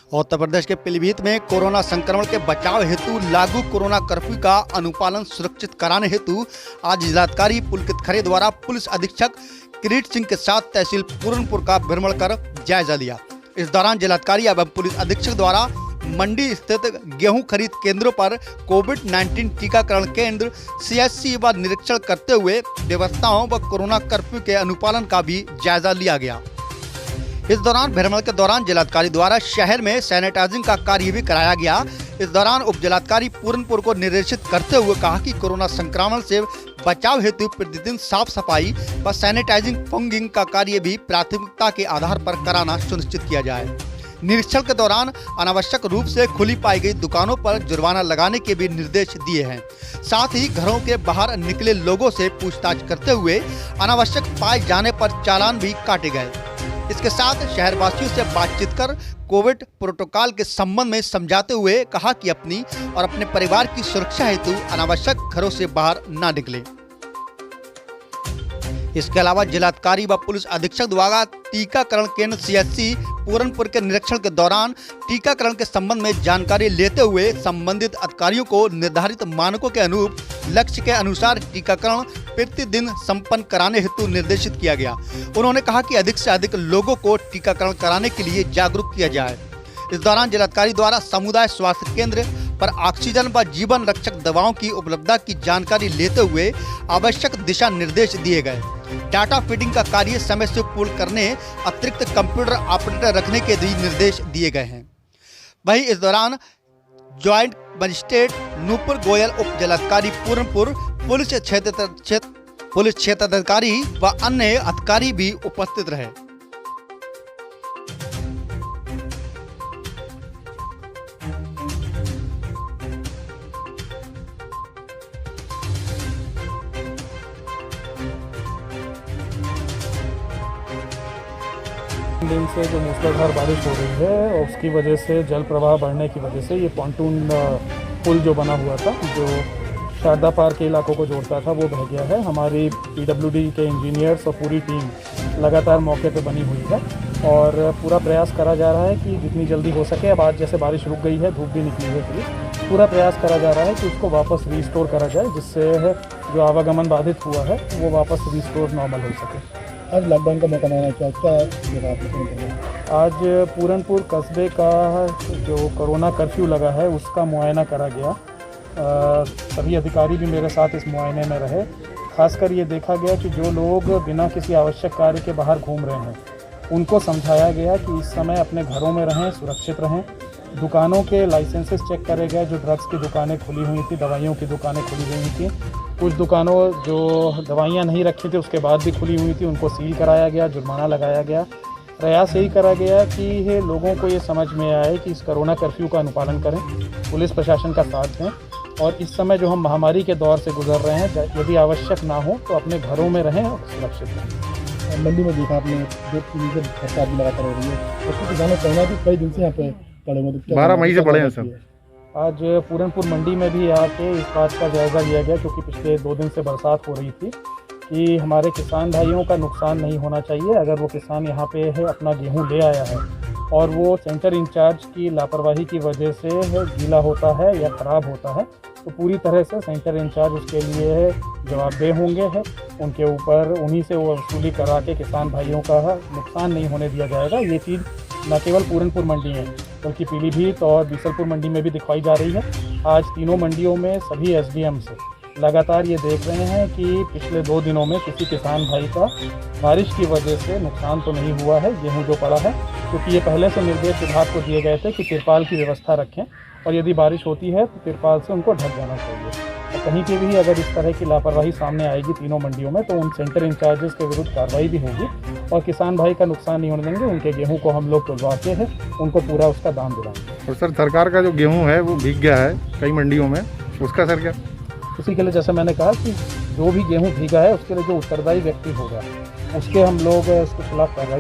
उत्तर प्रदेश के पीलीभीत में कोरोना संक्रमण के बचाव हेतु लागू कोरोना कर्फ्यू का अनुपालन सुरक्षित कराने हेतु आज जिलाधिकारी पुलकित खरे द्वारा पुलिस अधीक्षक किरीट सिंह के साथ तहसील पूरनपुर का भ्रमण कर जायजा लिया। इस दौरान जिलाधिकारी एवं पुलिस अधीक्षक द्वारा मंडी स्थित गेहूं खरीद केंद्रों पर कोविड-19 टीकाकरण केंद्र CHC व निरीक्षण करते हुए व्यवस्थाओं व कोरोना कर्फ्यू के अनुपालन का भी जायजा लिया गया। इस दौरान भ्रमण के दौरान जिलाधिकारी द्वारा शहर में सैनिटाइजिंग का कार्य भी कराया गया। इस दौरान उप जिलाधिकारी पूरनपुर को निर्देशित करते हुए कहा कि कोरोना संक्रमण से बचाव हेतु प्रतिदिन साफ सफाई व सैनिटाइजिंग फॉगिंग का कार्य भी प्राथमिकता के आधार पर कराना सुनिश्चित किया जाए। निरीक्षण के दौरान अनावश्यक रूप से खुली पाई गई दुकानों पर जुर्माना लगाने के भी निर्देश दिए हैं। साथ ही घरों के बाहर निकले लोगों से पूछताछ करते हुए अनावश्यक पाए जाने पर चालान भी काटे गए। इसके साथ शहरवासियों से बातचीत कर कोविड प्रोटोकॉल के संबंध में समझाते हुए कहा कि अपनी और अपने परिवार की सुरक्षा हेतु अनावश्यक घरों से बाहर न निकलें। इसके अलावा जिलाधिकारी व पुलिस अधीक्षक द्वारा टीकाकरण केंद्र CHC पूरनपुर के निरीक्षण के दौरान टीकाकरण के संबंध में जानकारी लेते हुए संबंधित अधिकारियों को निर्धारित मानकों के अनुरूप लक्ष्य के अनुसार टीकाकरण प्रतिदिन संपन्न कराने हेतु निर्देशित किया गया। उन्होंने कहा कि अधिक से अधिक लोगों को टीकाकरण कराने के लिए जागरूक किया जाए। इस दौरान जिलाधिकारी द्वारा समुदाय स्वास्थ्य केंद्र पर ऑक्सीजन व जीवन रक्षक दवाओं की उपलब्धता की जानकारी लेते हुए आवश्यक दिशा निर्देश दिए गए। डाटा फीडिंग का कार्य समय से पूर्ण करने, अतिरिक्त कंप्यूटर ऑपरेटर रखने के भी निर्देश दिए गए हैं। वहीं इस दौरान ज्वाइंट मजिस्ट्रेट नूपुर गोयल, उप जिलाधिकारी पूरनपुर, पुलिस क्षेत्राधिकारी व अन्य अधिकारी भी उपस्थित रहे। दिन से जो मूसलाधार बारिश हो रही है और उसकी वजह से जल प्रवाह बढ़ने की वजह से ये पॉन्टून पुल जो बना हुआ था, जो शारदा पार के इलाकों को जोड़ता था, वो बह गया है। हमारी PWD के इंजीनियर्स और पूरी टीम लगातार मौके पे बनी हुई है और पूरा प्रयास करा जा रहा है कि जितनी जल्दी हो सके, अब आज जैसे बारिश रुक गई है, धूप भी निकली है, फिर पूरा प्रयास करा जा रहा है कि उसको वापस रिस्टोर करा जाए, जिससे जो आवागमन बाधित हुआ है वो वापस रिस्टोर नॉर्मल हो सके। आज लॉकडाउन का मौका माना क्या आज पूरनपुर कस्बे का जो कोरोना कर्फ्यू लगा है उसका मुआयना करा गया। सभी अधिकारी भी मेरे साथ इस मुआयने में रहे। खासकर ये देखा गया कि जो लोग बिना किसी आवश्यक कार्य के बाहर घूम रहे हैं उनको समझाया गया कि इस समय अपने घरों में रहें, सुरक्षित रहें। दुकानों के लाइसेंसेस चेक करे गए। जो ड्रग्स की दुकानें खुली हुई थी, दवाइयों की दुकानें खुली हुई थी, कुछ दुकानों जो दवाइयाँ नहीं रखी थी उसके बाद भी खुली हुई थी, उनको सील कराया गया, जुर्माना लगाया गया। प्रयास यही करा गया कि लोगों को ये समझ में आए कि इस कोरोना कर्फ्यू का अनुपालन करें, पुलिस प्रशासन का साथ दें और इस समय जो हम महामारी के दौर से गुजर रहे हैं, यदि आवश्यक ना हो तो अपने घरों में रहें और सुरक्षित रहें। मंडी में देखा आपने जो सरकार भी लगातार हो रही है, उसको किसानों को कहना कि कई दिन से यहाँ पे पड़े हुए 12 मई से पड़े हैं सब। आज पूरनपुर मंडी में भी आके इस बात का जायज़ा लिया गया, क्योंकि पिछले 2 दिन से बरसात हो रही थी, कि हमारे किसान भाइयों का नुकसान नहीं होना चाहिए। अगर वो किसान यहाँ पे है अपना गेहूँ ले आया है और वो सेंटर इंचार्ज की लापरवाही की वजह से गीला होता है या ख़राब होता है, तो पूरी तरह से सेंटर इंचार्ज उसके लिए जवाबदेह होंगे हैं। उनके ऊपर उन्हीं से वो वसूली करा के किसान भाइयों का नुकसान नहीं होने दिया जाएगा। ये चीज़ न केवल पूरनपुर मंडी है बल्कि पीलीभीत और बीसलपुर मंडी में भी दिखाई जा रही है। आज तीनों मंडियों में सभी SDM से लगातार ये देख रहे हैं कि पिछले 2 दिनों में किसी किसान भाई का बारिश की वजह से नुकसान तो नहीं हुआ है, गेहूं जो पड़ा है, क्योंकि ये पहले से निर्देश विभाग को दिए गए थे कि तिरपाल की व्यवस्था रखें और यदि बारिश होती है तो तिरपाल से उनको ढक जाना चाहिए। और कहीं पे भी अगर इस तरह की लापरवाही सामने आएगी तीनों मंडियों में, तो उन सेंटर इंचार्जेस के विरुद्ध कार्रवाई भी होगी और किसान भाई का नुकसान नहीं होने देंगे। उनके गेहूं को हम लोग तुलवाते हैं, उनको पूरा उसका दाम दिलाएंगे। और सर, सरकार का जो गेहूं है वो भीग गया है कई मंडियों में, उसका सर क्या? उसी के लिए जैसे मैंने कहा कि जो भी गेहूं भीगा है उसके लिए जो उत्तरदायी व्यक्ति होगा उसके हम लोग उसके खिलाफ कार्रवाई